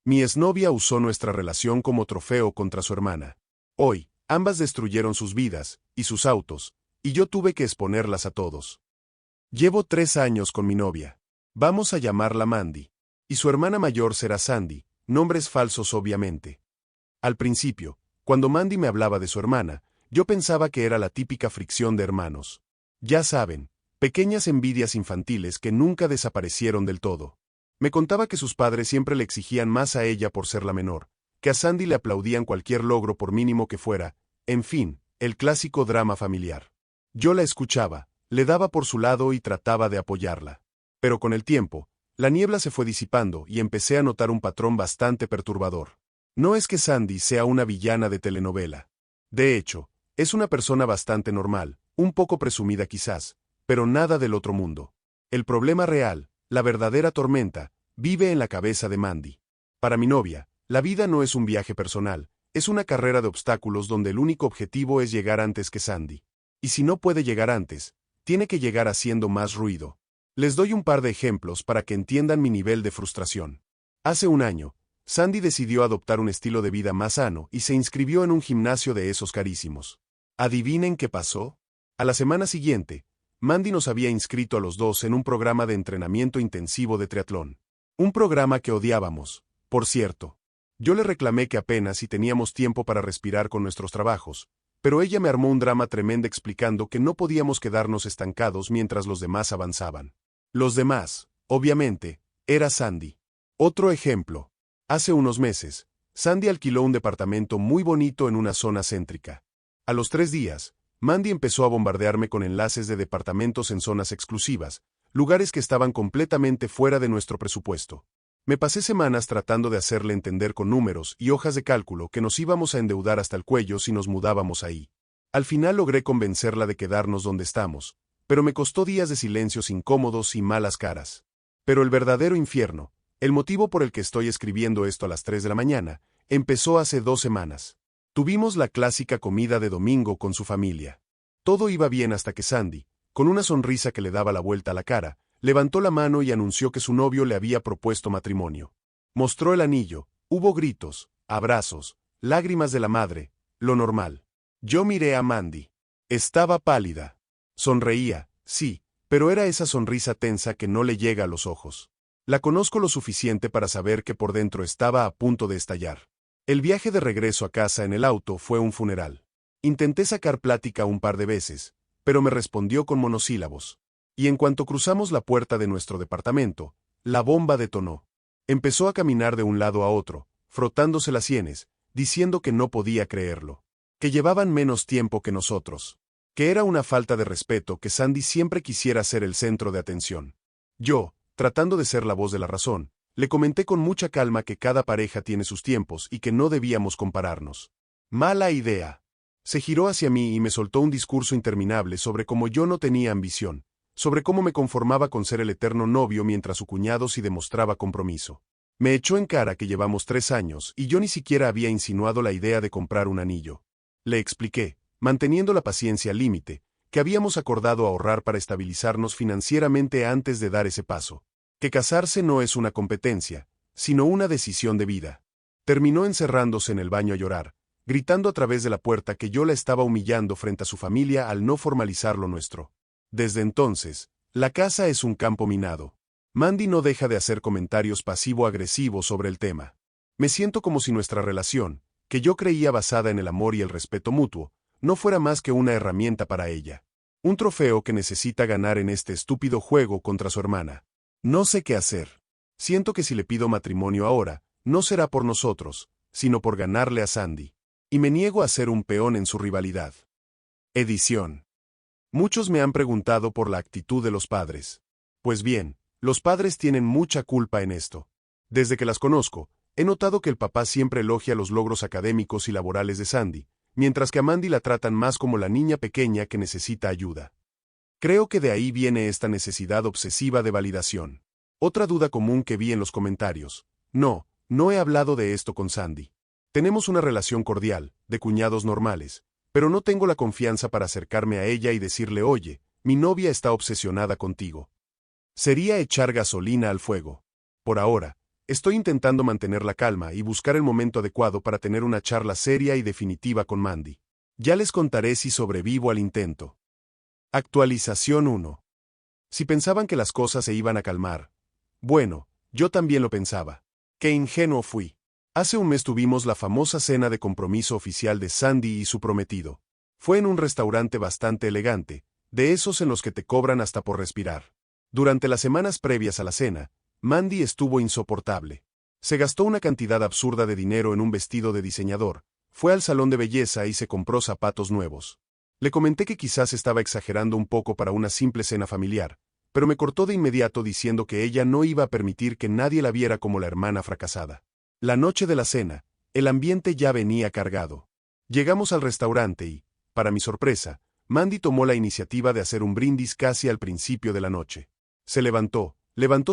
Mi exnovia usó nuestra relación como trofeo contra su hermana. Hoy, ambas destruyeron sus vidas y sus autos, y yo tuve que exponerlas a todos. Llevo 3 años con mi novia. Vamos a llamarla Mandy. Y su hermana mayor será Sandy, nombres falsos obviamente. Al principio, cuando Mandy me hablaba de su hermana, yo pensaba que era la típica fricción de hermanos. Ya saben, pequeñas envidias infantiles que nunca desaparecieron del todo. Me contaba que sus padres siempre le exigían más a ella por ser la menor, que a Sandy le aplaudían cualquier logro por mínimo que fuera, en fin, el clásico drama familiar. Yo la escuchaba, le daba por su lado y trataba de apoyarla. Pero con el tiempo, la niebla se fue disipando y empecé a notar un patrón bastante perturbador. No es que Sandy sea una villana de telenovela. De hecho, es una persona bastante normal, un poco presumida quizás, pero nada del otro mundo. El problema real, la verdadera tormenta, vive en la cabeza de Mandy. Para mi novia, la vida no es un viaje personal, es una carrera de obstáculos donde el único objetivo es llegar antes que Sandy. Y si no puede llegar antes, tiene que llegar haciendo más ruido. Les doy un par de ejemplos para que entiendan mi nivel de frustración. Hace un año, Sandy decidió adoptar un estilo de vida más sano y se inscribió en un gimnasio de esos carísimos. ¿Adivinen qué pasó? A la semana siguiente, Mandy nos había inscrito a los dos en un programa de entrenamiento intensivo de triatlón. Un programa que odiábamos, por cierto. Yo le reclamé que apenas si teníamos tiempo para respirar con nuestros trabajos, pero ella me armó un drama tremendo explicando que no podíamos quedarnos estancados mientras los demás avanzaban. Los demás, obviamente, era Sandy. Otro ejemplo. Hace unos meses, Sandy alquiló un departamento muy bonito en una zona céntrica. A los 3 días, Mandy empezó a bombardearme con enlaces de departamentos en zonas exclusivas, lugares que estaban completamente fuera de nuestro presupuesto. Me pasé semanas tratando de hacerle entender con números y hojas de cálculo que nos íbamos a endeudar hasta el cuello si nos mudábamos ahí. Al final logré convencerla de quedarnos donde estamos, pero me costó días de silencios incómodos y malas caras. Pero el verdadero infierno, el motivo por el que estoy escribiendo esto a las 3 de la mañana, empezó hace 2 semanas. Tuvimos la clásica comida de domingo con su familia. Todo iba bien hasta que Sandy, con una sonrisa que le daba la vuelta a la cara, levantó la mano y anunció que su novio le había propuesto matrimonio. Mostró el anillo, hubo gritos, abrazos, lágrimas de la madre, lo normal. Yo miré a Mandy. Estaba pálida. Sonreía, sí, pero era esa sonrisa tensa que no le llega a los ojos. La conozco lo suficiente para saber que por dentro estaba a punto de estallar. El viaje de regreso a casa en el auto fue un funeral. Intenté sacar plática un par de veces, pero me respondió con monosílabos. Y en cuanto cruzamos la puerta de nuestro departamento, la bomba detonó. Empezó a caminar de un lado a otro, frotándose las sienes, diciendo que no podía creerlo. Que llevaban menos tiempo que nosotros. Que era una falta de respeto que Sandy siempre quisiera ser el centro de atención. Yo, tratando de ser la voz de la razón, le comenté con mucha calma que cada pareja tiene sus tiempos y que no debíamos compararnos. Mala idea. Se giró hacia mí y me soltó un discurso interminable sobre cómo yo no tenía ambición, sobre cómo me conformaba con ser el eterno novio mientras su cuñado sí demostraba compromiso. Me echó en cara que llevamos 3 años y yo ni siquiera había insinuado la idea de comprar un anillo. Le expliqué, manteniendo la paciencia al límite, que habíamos acordado ahorrar para estabilizarnos financieramente antes de dar ese paso. Que casarse no es una competencia, sino una decisión de vida. Terminó encerrándose en el baño a llorar, gritando a través de la puerta que yo la estaba humillando frente a su familia al no formalizar lo nuestro. Desde entonces, la casa es un campo minado. Mandy no deja de hacer comentarios pasivo-agresivos sobre el tema. Me siento como si nuestra relación, que yo creía basada en el amor y el respeto mutuo, no fuera más que una herramienta para ella. Un trofeo que necesita ganar en este estúpido juego contra su hermana. No sé qué hacer. Siento que si le pido matrimonio ahora, no será por nosotros, sino por ganarle a Sandy. Y me niego a ser un peón en su rivalidad. Edición. Muchos me han preguntado por la actitud de los padres. Pues bien, los padres tienen mucha culpa en esto. Desde que las conozco, he notado que el papá siempre elogia los logros académicos y laborales de Sandy, mientras que a Mandy la tratan más como la niña pequeña que necesita ayuda. Creo que de ahí viene esta necesidad obsesiva de validación. Otra duda común que vi en los comentarios. No he hablado de esto con Sandy. Tenemos una relación cordial, de cuñados normales, pero no tengo la confianza para acercarme a ella y decirle, oye, mi novia está obsesionada contigo. Sería echar gasolina al fuego. Por ahora, Estoy intentando mantener la calma y buscar el momento adecuado para tener una charla seria y definitiva con Mandy. Ya les contaré si sobrevivo al intento. Actualización 1. Si pensaban que las cosas se iban a calmar. Bueno, yo también lo pensaba. Qué ingenuo fui. Hace un mes tuvimos la famosa cena de compromiso oficial de Sandy y su prometido. Fue en un restaurante bastante elegante, de esos en los que te cobran hasta por respirar. Durante las semanas previas a la cena, Mandy estuvo insoportable. Se gastó una cantidad absurda de dinero en un vestido de diseñador, fue al salón de belleza y se compró zapatos nuevos. Le comenté que quizás estaba exagerando un poco para una simple cena familiar, pero me cortó de inmediato diciendo que ella no iba a permitir que nadie la viera como la hermana fracasada. La noche de la cena, el ambiente ya venía cargado. Llegamos al restaurante y, para mi sorpresa, Mandy tomó la iniciativa de hacer un brindis casi al principio de la noche. Se levantó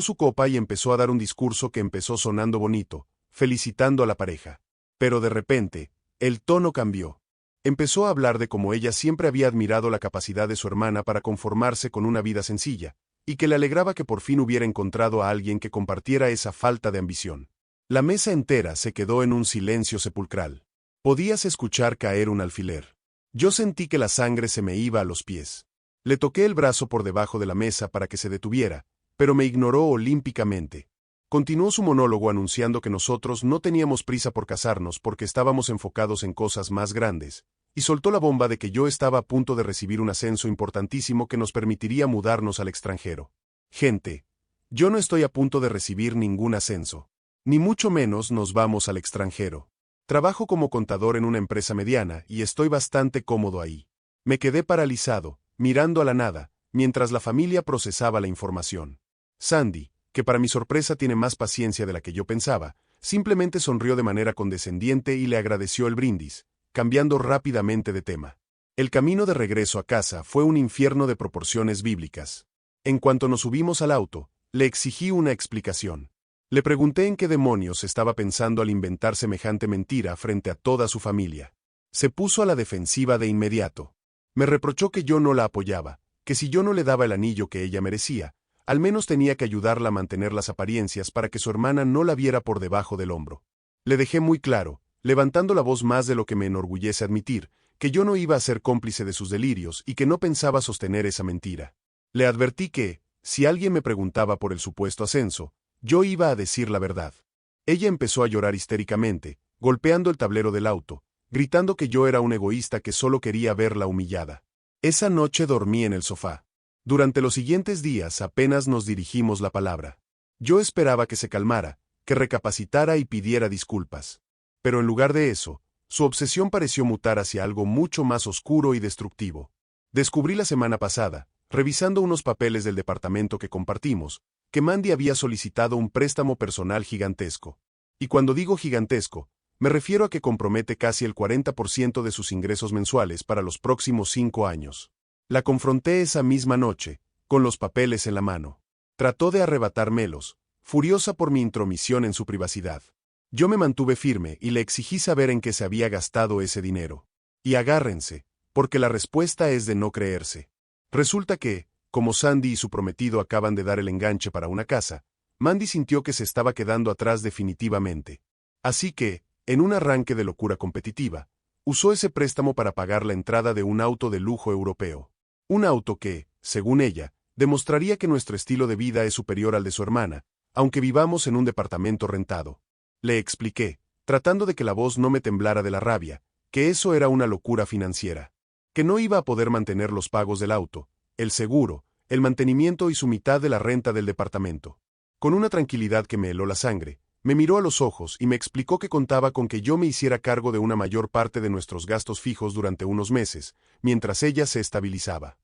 su copa y empezó a dar un discurso que empezó sonando bonito, felicitando a la pareja. Pero de repente, el tono cambió. Empezó a hablar de cómo ella siempre había admirado la capacidad de su hermana para conformarse con una vida sencilla, y que le alegraba que por fin hubiera encontrado a alguien que compartiera esa falta de ambición. La mesa entera se quedó en un silencio sepulcral. Podías escuchar caer un alfiler. Yo sentí que la sangre se me iba a los pies. Le toqué el brazo por debajo de la mesa para que se detuviera, pero me ignoró olímpicamente. Continuó su monólogo anunciando que nosotros no teníamos prisa por casarnos porque estábamos enfocados en cosas más grandes, y soltó la bomba de que yo estaba a punto de recibir un ascenso importantísimo que nos permitiría mudarnos al extranjero. Gente, yo no estoy a punto de recibir ningún ascenso. Ni mucho menos nos vamos al extranjero. Trabajo como contador en una empresa mediana y estoy bastante cómodo ahí. Me quedé paralizado, mirando a la nada, mientras la familia procesaba la información. Sandy, que para mi sorpresa tiene más paciencia de la que yo pensaba, simplemente sonrió de manera condescendiente y le agradeció el brindis, cambiando rápidamente de tema. El camino de regreso a casa fue un infierno de proporciones bíblicas. En cuanto nos subimos al auto, le exigí una explicación. Le pregunté en qué demonios estaba pensando al inventar semejante mentira frente a toda su familia. Se puso a la defensiva de inmediato. Me reprochó que yo no la apoyaba, que si yo no le daba el anillo que ella merecía, al menos tenía que ayudarla a mantener las apariencias para que su hermana no la viera por debajo del hombro. Le dejé muy claro, levantando la voz más de lo que me enorgullece admitir, que yo no iba a ser cómplice de sus delirios y que no pensaba sostener esa mentira. Le advertí que, si alguien me preguntaba por el supuesto ascenso, yo iba a decir la verdad. Ella empezó a llorar histéricamente, golpeando el tablero del auto, gritando que yo era un egoísta que solo quería verla humillada. Esa noche dormí en el sofá. Durante los siguientes días apenas nos dirigimos la palabra. Yo esperaba que se calmara, que recapacitara y pidiera disculpas. Pero en lugar de eso, su obsesión pareció mutar hacia algo mucho más oscuro y destructivo. Descubrí la semana pasada, revisando unos papeles del departamento que compartimos, que Mandy había solicitado un préstamo personal gigantesco. Y cuando digo gigantesco, me refiero a que compromete casi el 40% de sus ingresos mensuales para los próximos 5 años. La confronté esa misma noche, con los papeles en la mano. Trató de arrebatármelos, furiosa por mi intromisión en su privacidad. Yo me mantuve firme y le exigí saber en qué se había gastado ese dinero. Y agárrense, porque la respuesta es de no creerse. Resulta que, como Sandy y su prometido acaban de dar el enganche para una casa, Mandy sintió que se estaba quedando atrás definitivamente. Así que, en un arranque de locura competitiva, usó ese préstamo para pagar la entrada de un auto de lujo europeo. Un auto que, según ella, demostraría que nuestro estilo de vida es superior al de su hermana, aunque vivamos en un departamento rentado. Le expliqué, tratando de que la voz no me temblara de la rabia, que eso era una locura financiera. Que no iba a poder mantener los pagos del auto, el seguro, el mantenimiento y su mitad de la renta del departamento. Con una tranquilidad que me heló la sangre, me miró a los ojos y me explicó que contaba con que yo me hiciera cargo de una mayor parte de nuestros gastos fijos durante unos meses, mientras ella se estabilizaba.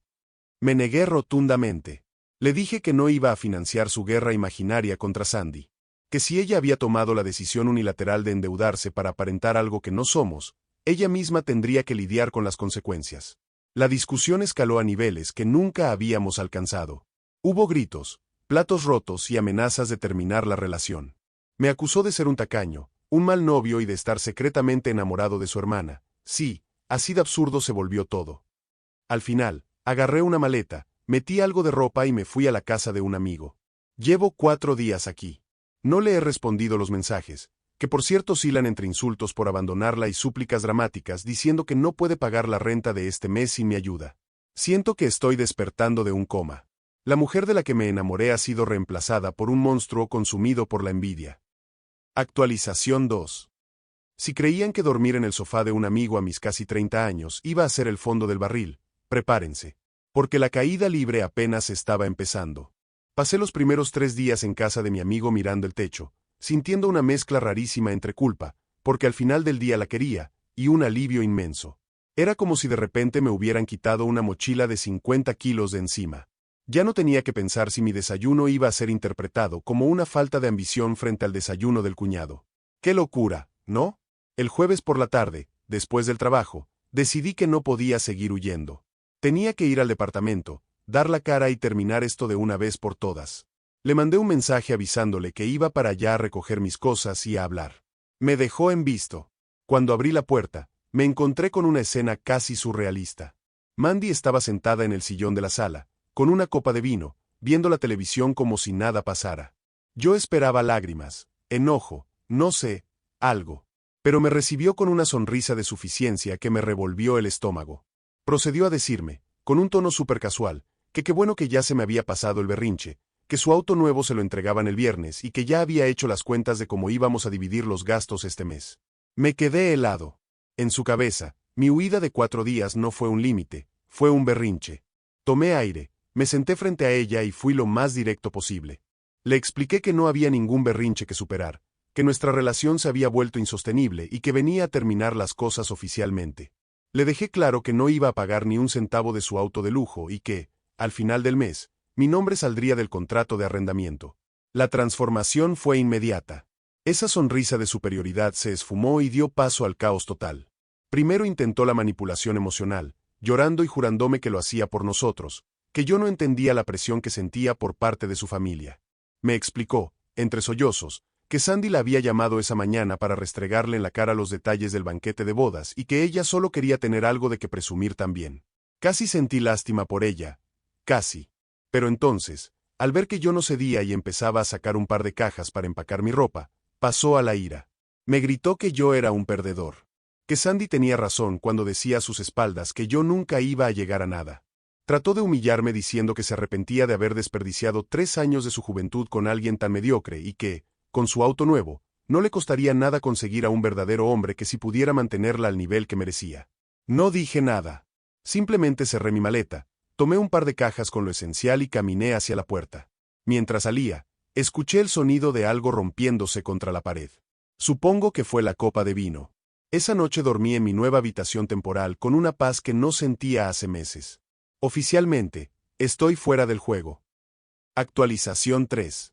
Me negué rotundamente. Le dije que no iba a financiar su guerra imaginaria contra Sandy. Que si ella había tomado la decisión unilateral de endeudarse para aparentar algo que no somos, ella misma tendría que lidiar con las consecuencias. La discusión escaló a niveles que nunca habíamos alcanzado. Hubo gritos, platos rotos y amenazas de terminar la relación. Me acusó de ser un tacaño, un mal novio y de estar secretamente enamorado de su hermana. Sí, así de absurdo se volvió todo. Al final, agarré una maleta, metí algo de ropa y me fui a la casa de un amigo. Llevo 4 días aquí. No le he respondido los mensajes, que por cierto oscilan entre insultos por abandonarla y súplicas dramáticas diciendo que no puede pagar la renta de este mes sin mi ayuda. Siento que estoy despertando de un coma. La mujer de la que me enamoré ha sido reemplazada por un monstruo consumido por la envidia. Actualización 2. Si creían que dormir en el sofá de un amigo a mis casi 30 años iba a ser el fondo del barril, prepárense, porque la caída libre apenas estaba empezando. Pasé los primeros 3 días en casa de mi amigo mirando el techo, sintiendo una mezcla rarísima entre culpa, porque al final del día la quería, y un alivio inmenso. Era como si de repente me hubieran quitado una mochila de 50 kilos de encima. Ya no tenía que pensar si mi desayuno iba a ser interpretado como una falta de ambición frente al desayuno del cuñado. ¡Qué locura!, ¿no? El jueves por la tarde, después del trabajo, decidí que no podía seguir huyendo. Tenía que ir al departamento, dar la cara y terminar esto de una vez por todas. Le mandé un mensaje avisándole que iba para allá a recoger mis cosas y a hablar. Me dejó en visto. Cuando abrí la puerta, me encontré con una escena casi surrealista. Mandy estaba sentada en el sillón de la sala, con una copa de vino, viendo la televisión como si nada pasara. Yo esperaba lágrimas, enojo, no sé, algo. Pero me recibió con una sonrisa de suficiencia que me revolvió el estómago. Procedió a decirme, con un tono súper casual, que qué bueno que ya se me había pasado el berrinche, que su auto nuevo se lo entregaban el viernes y que ya había hecho las cuentas de cómo íbamos a dividir los gastos este mes. Me quedé helado. En su cabeza, mi huida de 4 días no fue un límite, fue un berrinche. Tomé aire, me senté frente a ella y fui lo más directo posible. Le expliqué que no había ningún berrinche que superar, que nuestra relación se había vuelto insostenible y que venía a terminar las cosas oficialmente. Le dejé claro que no iba a pagar ni un centavo de su auto de lujo y que, al final del mes, mi nombre saldría del contrato de arrendamiento. La transformación fue inmediata. Esa sonrisa de superioridad se esfumó y dio paso al caos total. Primero intentó la manipulación emocional, llorando y jurándome que lo hacía por nosotros, que yo no entendía la presión que sentía por parte de su familia. Me explicó, entre sollozos, que Sandy la había llamado esa mañana para restregarle en la cara los detalles del banquete de bodas y que ella solo quería tener algo de que presumir también. Casi sentí lástima por ella. Casi. Pero entonces, al ver que yo no cedía y empezaba a sacar un par de cajas para empacar mi ropa, pasó a la ira. Me gritó que yo era un perdedor. Que Sandy tenía razón cuando decía a sus espaldas que yo nunca iba a llegar a nada. Trató de humillarme diciendo que se arrepentía de haber desperdiciado 3 años de su juventud con alguien tan mediocre y que, con su auto nuevo, no le costaría nada conseguir a un verdadero hombre que sí pudiera mantenerla al nivel que merecía. No dije nada. Simplemente cerré mi maleta, tomé un par de cajas con lo esencial y caminé hacia la puerta. Mientras salía, escuché el sonido de algo rompiéndose contra la pared. Supongo que fue la copa de vino. Esa noche dormí en mi nueva habitación temporal con una paz que no sentía hace meses. Oficialmente, estoy fuera del juego. Actualización 3.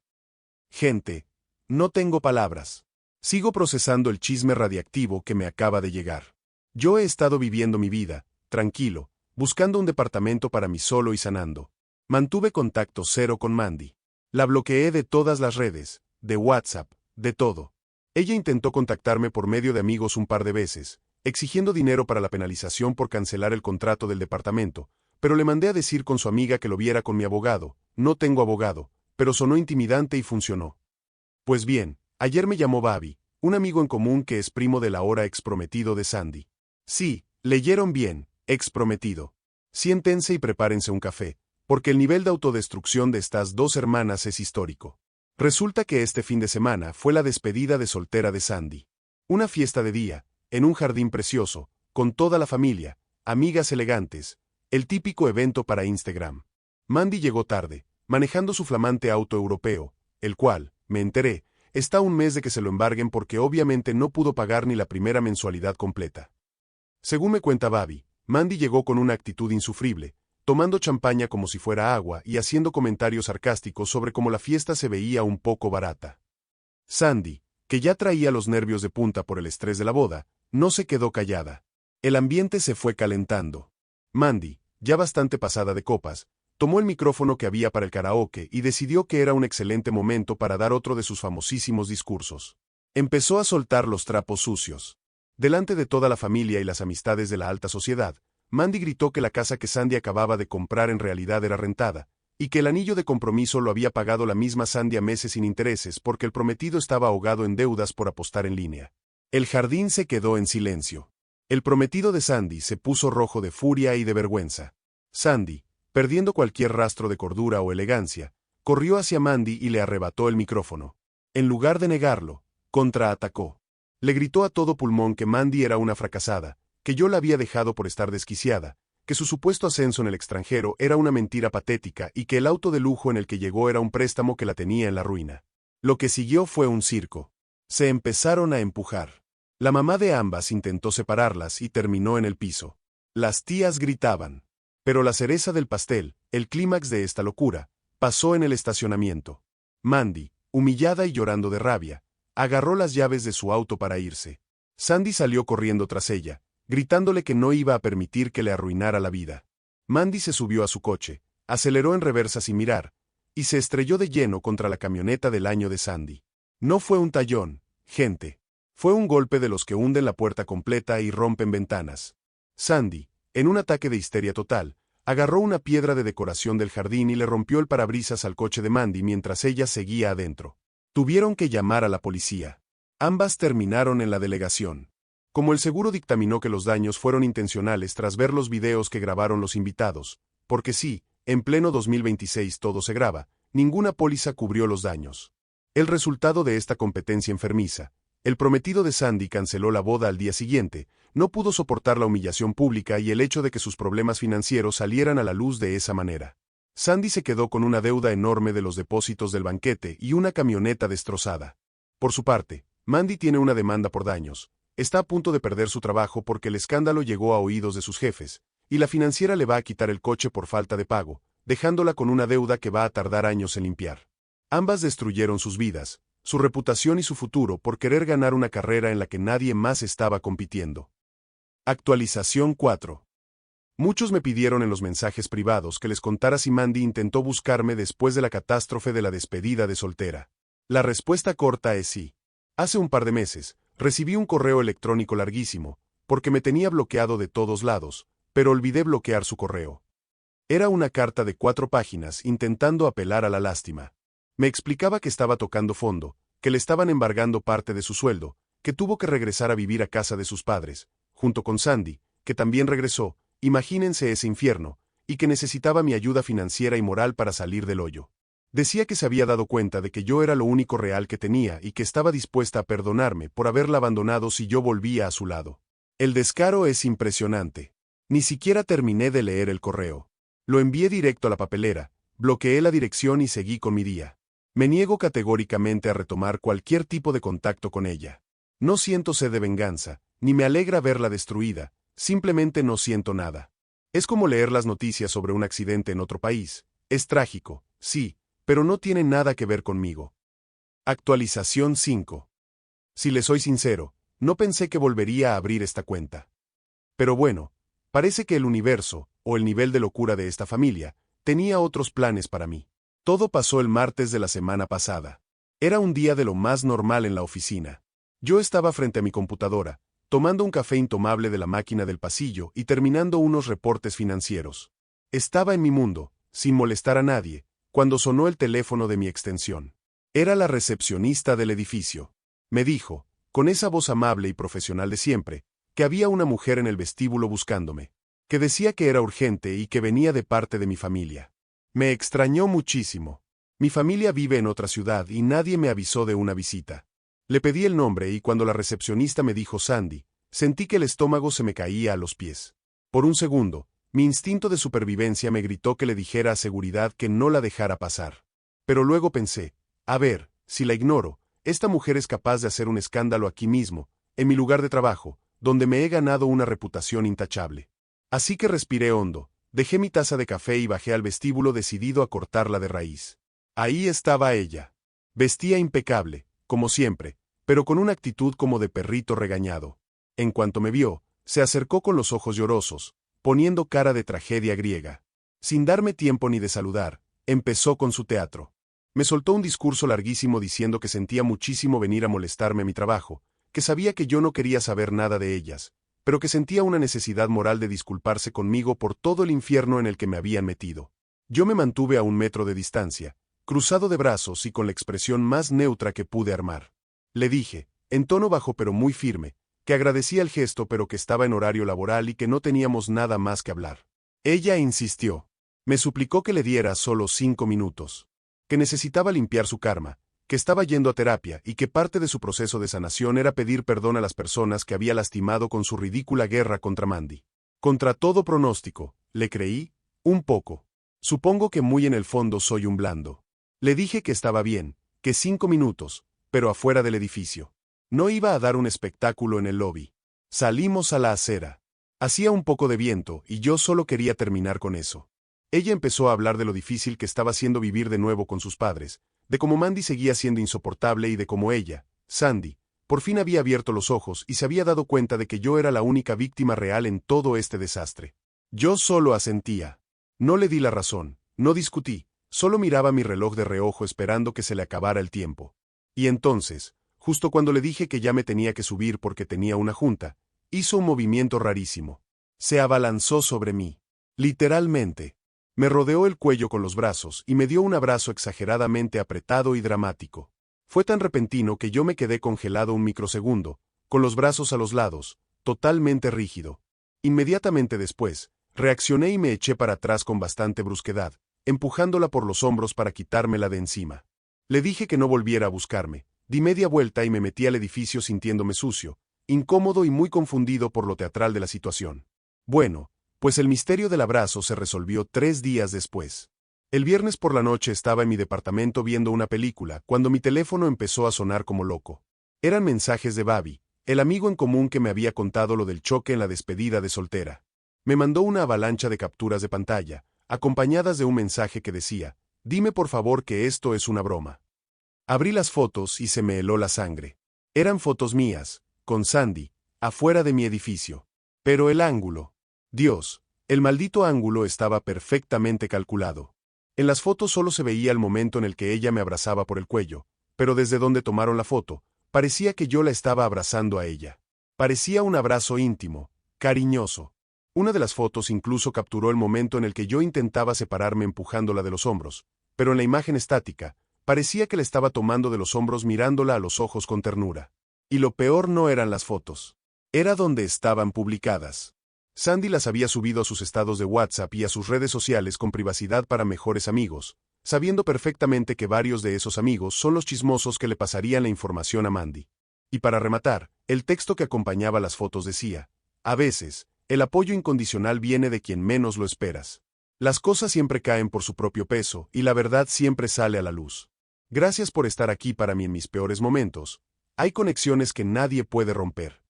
Gente, no tengo palabras. Sigo procesando el chisme radiactivo que me acaba de llegar. Yo he estado viviendo mi vida, tranquilo, buscando un departamento para mí solo y sanando. Mantuve contacto cero con Mandy. La bloqueé de todas las redes, de WhatsApp, de todo. Ella intentó contactarme por medio de amigos un par de veces, exigiendo dinero para la penalización por cancelar el contrato del departamento, pero le mandé a decir con su amiga que lo viera con mi abogado. No tengo abogado, pero sonó intimidante y funcionó. Pues bien, ayer me llamó Bobby, un amigo en común que es primo del ahora exprometido de Sandy. Sí, leyeron bien, exprometido. Siéntense y prepárense un café, porque el nivel de autodestrucción de estas dos hermanas es histórico. Resulta que este fin de semana fue la despedida de soltera de Sandy. Una fiesta de día, en un jardín precioso, con toda la familia, amigas elegantes, el típico evento para Instagram. Mandy llegó tarde, manejando su flamante auto europeo, el cual, me enteré, está a un mes de que se lo embarguen porque obviamente no pudo pagar ni la primera mensualidad completa. Según me cuenta Bobby, Mandy llegó con una actitud insufrible, tomando champaña como si fuera agua y haciendo comentarios sarcásticos sobre cómo la fiesta se veía un poco barata. Sandy, que ya traía los nervios de punta por el estrés de la boda, no se quedó callada. El ambiente se fue calentando. Mandy, ya bastante pasada de copas, tomó el micrófono que había para el karaoke y decidió que era un excelente momento para dar otro de sus famosísimos discursos. Empezó a soltar los trapos sucios. Delante de toda la familia y las amistades de la alta sociedad, Mandy gritó que la casa que Sandy acababa de comprar en realidad era rentada, y que el anillo de compromiso lo había pagado la misma Sandy a meses sin intereses porque el prometido estaba ahogado en deudas por apostar en línea. El jardín se quedó en silencio. El prometido de Sandy se puso rojo de furia y de vergüenza. Sandy, perdiendo cualquier rastro de cordura o elegancia, corrió hacia Mandy y le arrebató el micrófono. En lugar de negarlo, contraatacó. Le gritó a todo pulmón que Mandy era una fracasada, que yo la había dejado por estar desquiciada, que su supuesto ascenso en el extranjero era una mentira patética y que el auto de lujo en el que llegó era un préstamo que la tenía en la ruina. Lo que siguió fue un circo. Se empezaron a empujar. La mamá de ambas intentó separarlas y terminó en el piso. Las tías gritaban. Pero la cereza del pastel, el clímax de esta locura, pasó en el estacionamiento. Mandy, humillada y llorando de rabia, agarró las llaves de su auto para irse. Sandy salió corriendo tras ella, gritándole que no iba a permitir que le arruinara la vida. Mandy se subió a su coche, aceleró en reversa sin mirar, y se estrelló de lleno contra la camioneta del año de Sandy. No fue un tallón, gente. Fue un golpe de los que hunden la puerta completa y rompen ventanas. Sandy, en un ataque de histeria total, agarró una piedra de decoración del jardín y le rompió el parabrisas al coche de Mandy mientras ella seguía adentro. Tuvieron que llamar a la policía. Ambas terminaron en la delegación. Como el seguro dictaminó que los daños fueron intencionales tras ver los videos que grabaron los invitados, porque sí, en pleno 2026 todo se graba, ninguna póliza cubrió los daños. El resultado de esta competencia enfermiza. El prometido de Sandy canceló la boda al día siguiente, no pudo soportar la humillación pública y el hecho de que sus problemas financieros salieran a la luz de esa manera. Sandy se quedó con una deuda enorme de los depósitos del banquete y una camioneta destrozada. Por su parte, Mandy tiene una demanda por daños, está a punto de perder su trabajo porque el escándalo llegó a oídos de sus jefes, y la financiera le va a quitar el coche por falta de pago, dejándola con una deuda que va a tardar años en limpiar. Ambas destruyeron sus vidas, su reputación y su futuro por querer ganar una carrera en la que nadie más estaba compitiendo. Actualización 4. Muchos me pidieron en los mensajes privados que les contara si Mandy intentó buscarme después de la catástrofe de la despedida de soltera. La respuesta corta es sí. Hace un par de meses, recibí un correo electrónico larguísimo, porque me tenía bloqueado de todos lados, pero olvidé bloquear su correo. Era una carta de 4 páginas intentando apelar a la lástima. Me explicaba que estaba tocando fondo, que le estaban embargando parte de su sueldo, que tuvo que regresar a vivir a casa de sus padres, junto con Sandy, que también regresó, imagínense ese infierno, y que necesitaba mi ayuda financiera y moral para salir del hoyo. Decía que se había dado cuenta de que yo era lo único real que tenía y que estaba dispuesta a perdonarme por haberla abandonado si yo volvía a su lado. El descaro es impresionante. Ni siquiera terminé de leer el correo. Lo envié directo a la papelera, bloqueé la dirección y seguí con mi día. Me niego categóricamente a retomar cualquier tipo de contacto con ella. No siento sed de venganza, ni me alegra verla destruida, simplemente no siento nada. Es como leer las noticias sobre un accidente en otro país. Es trágico, sí, pero no tiene nada que ver conmigo. Actualización 5. Si le soy sincero, no pensé que volvería a abrir esta cuenta. Pero bueno, parece que el universo, o el nivel de locura de esta familia, tenía otros planes para mí. Todo pasó el martes de la semana pasada. Era un día de lo más normal en la oficina. Yo estaba frente a mi computadora, tomando un café intomable de la máquina del pasillo y terminando unos reportes financieros. Estaba en mi mundo, sin molestar a nadie, cuando sonó el teléfono de mi extensión. Era la recepcionista del edificio. Me dijo, con esa voz amable y profesional de siempre, que había una mujer en el vestíbulo buscándome, que decía que era urgente y que venía de parte de mi familia. Me extrañó muchísimo. Mi familia vive en otra ciudad y nadie me avisó de una visita. Le pedí el nombre y cuando la recepcionista me dijo Sandy, sentí que el estómago se me caía a los pies. Por un segundo, mi instinto de supervivencia me gritó que le dijera a seguridad que no la dejara pasar. Pero luego pensé, a ver, si la ignoro, esta mujer es capaz de hacer un escándalo aquí mismo, en mi lugar de trabajo, donde me he ganado una reputación intachable. Así que respiré hondo. Dejé mi taza de café y bajé al vestíbulo decidido a cortarla de raíz. Ahí estaba ella. Vestía impecable, como siempre, pero con una actitud como de perrito regañado. En cuanto me vio, se acercó con los ojos llorosos, poniendo cara de tragedia griega. Sin darme tiempo ni de saludar, empezó con su teatro. Me soltó un discurso larguísimo diciendo que sentía muchísimo venir a molestarme a mi trabajo, que sabía que yo no quería saber nada de ellas, pero que sentía una necesidad moral de disculparse conmigo por todo el infierno en el que me habían metido. Yo me mantuve a 1 metro de distancia, cruzado de brazos y con la expresión más neutra que pude armar. Le dije, en tono bajo pero muy firme, que agradecía el gesto pero que estaba en horario laboral y que no teníamos nada más que hablar. Ella insistió. Me suplicó que le diera solo 5 minutos. Que necesitaba limpiar su karma, que estaba yendo a terapia y que parte de su proceso de sanación era pedir perdón a las personas que había lastimado con su ridícula guerra contra Mandy. Contra todo pronóstico, le creí, un poco. Supongo que muy en el fondo soy un blando. Le dije que estaba bien, que 5 minutos, pero afuera del edificio. No iba a dar un espectáculo en el lobby. Salimos a la acera. Hacía un poco de viento y yo solo quería terminar con eso. Ella empezó a hablar de lo difícil que estaba siendo vivir de nuevo con sus padres, de cómo Mandy seguía siendo insoportable y de cómo ella, Sandy, por fin había abierto los ojos y se había dado cuenta de que yo era la única víctima real en todo este desastre. Yo solo asentía. No le di la razón, no discutí, solo miraba mi reloj de reojo esperando que se le acabara el tiempo. Y entonces, justo cuando le dije que ya me tenía que subir porque tenía una junta, hizo un movimiento rarísimo. Se abalanzó sobre mí. Literalmente. Me rodeó el cuello con los brazos y me dio un abrazo exageradamente apretado y dramático. Fue tan repentino que yo me quedé congelado un microsegundo, con los brazos a los lados, totalmente rígido. Inmediatamente después, reaccioné y me eché para atrás con bastante brusquedad, empujándola por los hombros para quitármela de encima. Le dije que no volviera a buscarme, di media vuelta y me metí al edificio sintiéndome sucio, incómodo y muy confundido por lo teatral de la situación. Bueno, pues el misterio del abrazo se resolvió 3 días después. El viernes por la noche estaba en mi departamento viendo una película cuando mi teléfono empezó a sonar como loco. Eran mensajes de Babi, el amigo en común que me había contado lo del choque en la despedida de soltera. Me mandó una avalancha de capturas de pantalla, acompañadas de un mensaje que decía, «Dime por favor que esto es una broma». Abrí las fotos y se me heló la sangre. Eran fotos mías, con Sandy, afuera de mi edificio. Pero el ángulo. Dios, el maldito ángulo estaba perfectamente calculado. En las fotos solo se veía el momento en el que ella me abrazaba por el cuello, pero desde donde tomaron la foto, parecía que yo la estaba abrazando a ella. Parecía un abrazo íntimo, cariñoso. Una de las fotos incluso capturó el momento en el que yo intentaba separarme empujándola de los hombros, pero en la imagen estática, parecía que la estaba tomando de los hombros mirándola a los ojos con ternura. Y lo peor no eran las fotos. Era donde estaban publicadas. Sandy las había subido a sus estados de WhatsApp y a sus redes sociales con privacidad para mejores amigos, sabiendo perfectamente que varios de esos amigos son los chismosos que le pasarían la información a Mandy. Y para rematar, el texto que acompañaba las fotos decía, a veces, el apoyo incondicional viene de quien menos lo esperas. Las cosas siempre caen por su propio peso y la verdad siempre sale a la luz. Gracias por estar aquí para mí en mis peores momentos. Hay conexiones que nadie puede romper.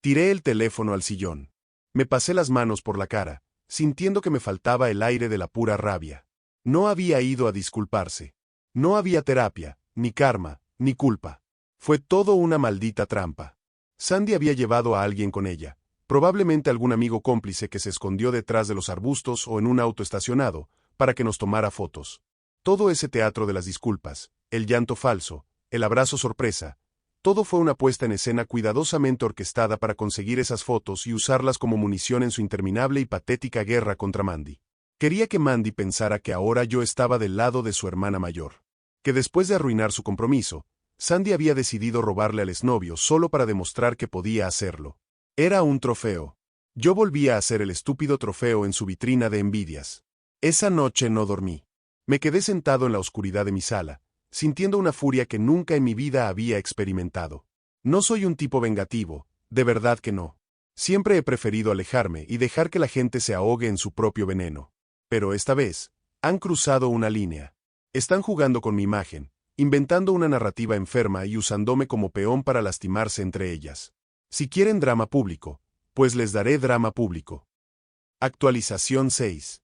Tiré el teléfono al sillón. Me pasé las manos por la cara, sintiendo que me faltaba el aire de la pura rabia. No había ido a disculparse. No había terapia, ni karma, ni culpa. Fue todo una maldita trampa. Sandy había llevado a alguien con ella, probablemente algún amigo cómplice que se escondió detrás de los arbustos o en un auto estacionado, para que nos tomara fotos. Todo ese teatro de las disculpas, el llanto falso, el abrazo sorpresa, todo fue una puesta en escena cuidadosamente orquestada para conseguir esas fotos y usarlas como munición en su interminable y patética guerra contra Mandy. Quería que Mandy pensara que ahora yo estaba del lado de su hermana mayor. Que después de arruinar su compromiso, Sandy había decidido robarle al exnovio solo para demostrar que podía hacerlo. Era un trofeo. Yo volvía a ser el estúpido trofeo en su vitrina de envidias. Esa noche no dormí. Me quedé sentado en la oscuridad de mi sala, sintiendo una furia que nunca en mi vida había experimentado. No soy un tipo vengativo, de verdad que no. Siempre he preferido alejarme y dejar que la gente se ahogue en su propio veneno. Pero esta vez, han cruzado una línea. Están jugando con mi imagen, inventando una narrativa enferma y usándome como peón para lastimarse entre ellas. Si quieren drama público, pues les daré drama público. Actualización 6.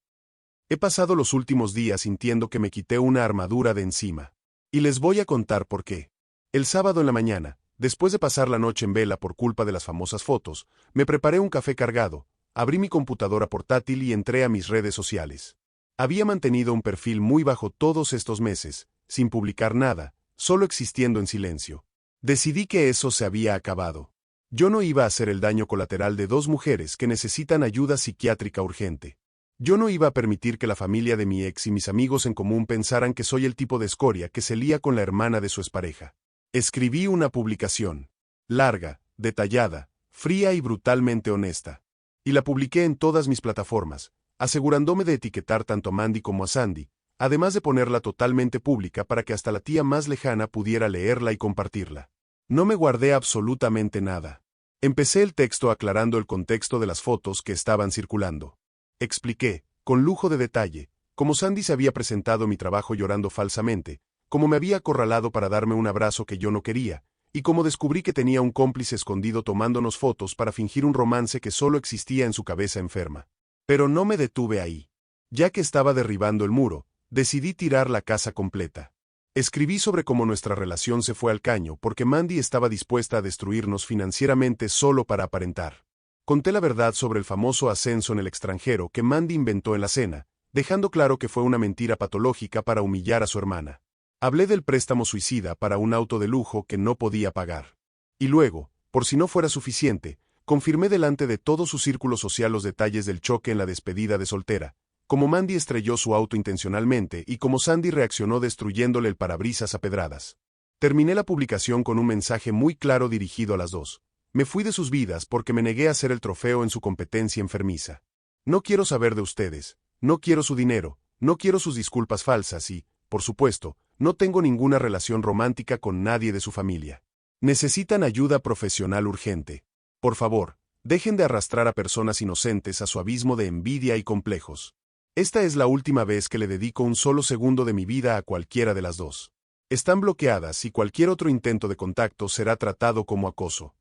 He pasado los últimos días sintiendo que me quité una armadura de encima. Y les voy a contar por qué. El sábado en la mañana, después de pasar la noche en vela por culpa de las famosas fotos, me preparé un café cargado, abrí mi computadora portátil y entré a mis redes sociales. Había mantenido un perfil muy bajo todos estos meses, sin publicar nada, solo existiendo en silencio. Decidí que eso se había acabado. Yo no iba a hacer el daño colateral de 2 mujeres que necesitan ayuda psiquiátrica urgente. Yo no iba a permitir que la familia de mi ex y mis amigos en común pensaran que soy el tipo de escoria que se lía con la hermana de su expareja. Escribí una publicación. Larga, detallada, fría y brutalmente honesta. Y la publiqué en todas mis plataformas, asegurándome de etiquetar tanto a Mandy como a Sandy, además de ponerla totalmente pública para que hasta la tía más lejana pudiera leerla y compartirla. No me guardé absolutamente nada. Empecé el texto aclarando el contexto de las fotos que estaban circulando. Expliqué, con lujo de detalle, cómo Sandy se había presentado mi trabajo llorando falsamente, cómo me había acorralado para darme un abrazo que yo no quería, y cómo descubrí que tenía un cómplice escondido tomándonos fotos para fingir un romance que solo existía en su cabeza enferma. Pero no me detuve ahí. Ya que estaba derribando el muro, decidí tirar la casa completa. Escribí sobre cómo nuestra relación se fue al caño porque Mandy estaba dispuesta a destruirnos financieramente solo para aparentar. Conté la verdad sobre el famoso ascenso en el extranjero que Mandy inventó en la cena, dejando claro que fue una mentira patológica para humillar a su hermana. Hablé del préstamo suicida para un auto de lujo que no podía pagar. Y luego, por si no fuera suficiente, confirmé delante de todo su círculo social los detalles del choque en la despedida de soltera, cómo Mandy estrelló su auto intencionalmente y cómo Sandy reaccionó destruyéndole el parabrisas a pedradas. Terminé la publicación con un mensaje muy claro dirigido a las dos. Me fui de sus vidas porque me negué a ser el trofeo en su competencia enfermiza. No quiero saber de ustedes, no quiero su dinero, no quiero sus disculpas falsas y, por supuesto, no tengo ninguna relación romántica con nadie de su familia. Necesitan ayuda profesional urgente. Por favor, dejen de arrastrar a personas inocentes a su abismo de envidia y complejos. Esta es la última vez que le dedico un solo segundo de mi vida a cualquiera de las dos. Están bloqueadas y cualquier otro intento de contacto será tratado como acoso.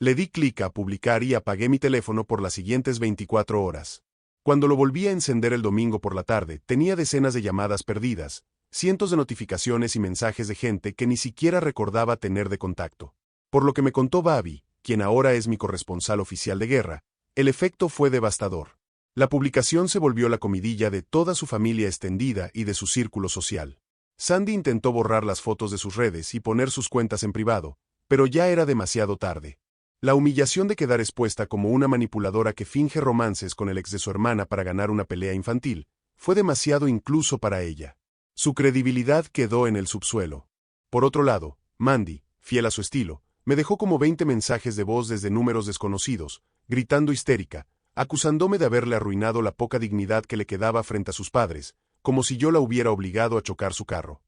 Le di clic a publicar y apagué mi teléfono por las siguientes 24 horas. Cuando lo volví a encender el domingo por la tarde, tenía decenas de llamadas perdidas, cientos de notificaciones y mensajes de gente que ni siquiera recordaba tener de contacto. Por lo que me contó Babi, quien ahora es mi corresponsal oficial de guerra, el efecto fue devastador. La publicación se volvió la comidilla de toda su familia extendida y de su círculo social. Sandy intentó borrar las fotos de sus redes y poner sus cuentas en privado, pero ya era demasiado tarde. La humillación de quedar expuesta como una manipuladora que finge romances con el ex de su hermana para ganar una pelea infantil, fue demasiado incluso para ella. Su credibilidad quedó en el subsuelo. Por otro lado, Mandy, fiel a su estilo, me dejó como 20 mensajes de voz desde números desconocidos, gritando histérica, acusándome de haberle arruinado la poca dignidad que le quedaba frente a sus padres, como si yo la hubiera obligado a chocar su carro.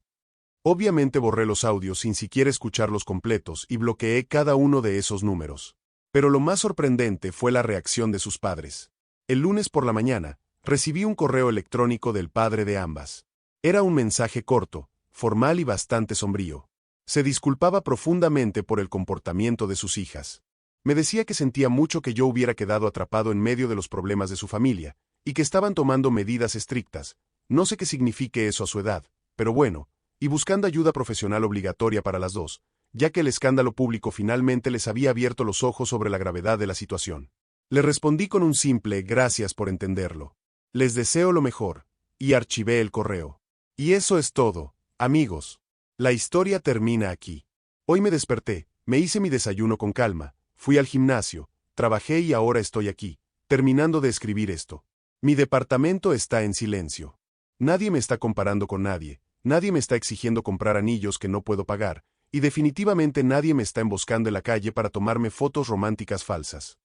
Obviamente borré los audios sin siquiera escucharlos completos y bloqueé cada uno de esos números. Pero lo más sorprendente fue la reacción de sus padres. El lunes por la mañana, recibí un correo electrónico del padre de ambas. Era un mensaje corto, formal y bastante sombrío. Se disculpaba profundamente por el comportamiento de sus hijas. Me decía que sentía mucho que yo hubiera quedado atrapado en medio de los problemas de su familia, y que estaban tomando medidas estrictas, no sé qué signifique eso a su edad, pero bueno, y buscando ayuda profesional obligatoria para las dos, ya que el escándalo público finalmente les había abierto los ojos sobre la gravedad de la situación. Le respondí con un simple gracias por entenderlo. Les deseo lo mejor, y archivé el correo. Y eso es todo, amigos. La historia termina aquí. Hoy me desperté, me hice mi desayuno con calma, fui al gimnasio, trabajé y ahora estoy aquí, terminando de escribir esto. Mi departamento está en silencio. Nadie me está comparando con nadie. Nadie me está exigiendo comprar anillos que no puedo pagar, y definitivamente nadie me está emboscando en la calle para tomarme fotos románticas falsas.